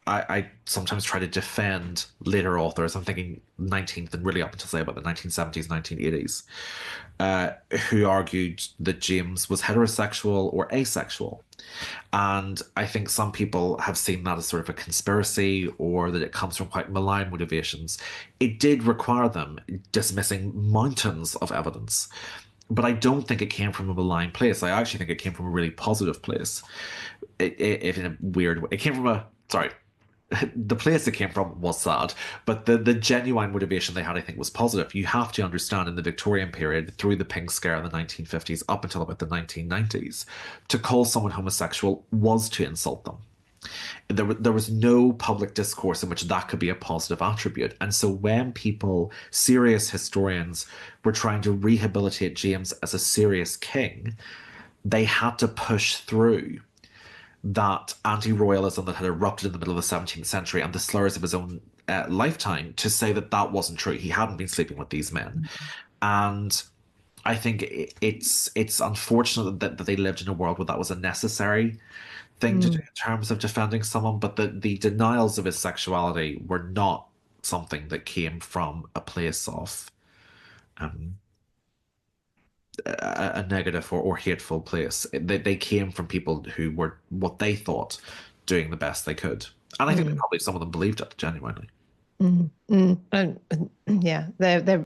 I sometimes try to defend later authors. I'm thinking 19th and really up until say about the 1970s, 1980s, uh, who argued that James was heterosexual or asexual. And I think some people have seen that as sort of a conspiracy or that it comes from quite malign motivations. It did require them dismissing mountains of evidence, but I don't think it came from a malign place. I actually think it came from a really positive place. If in a weird way, it came from a sorry. The place it came from was sad, but the genuine motivation they had, I think, was positive. You have to understand in the Victorian period, through the Pink Scare in the 1950s up until about the 1990s, to call someone homosexual was to insult them. There was no public discourse in which that could be a positive attribute. And so when people, serious historians, were trying to rehabilitate James as a serious king, they had to push through that anti-royalism that had erupted in the middle of the 17th century and the slurs of his own lifetime to say that that wasn't true. He hadn't been sleeping with these men. And I think it's unfortunate that they lived in a world where that was a necessary thing to do Mm. in terms of defending someone, but the denials of his sexuality were not something that came from a place of um, a negative or hateful place. They came from people who were what they thought doing the best they could. And I think that Mm. probably some of them believed it genuinely. Mm. Mm. And, yeah, they're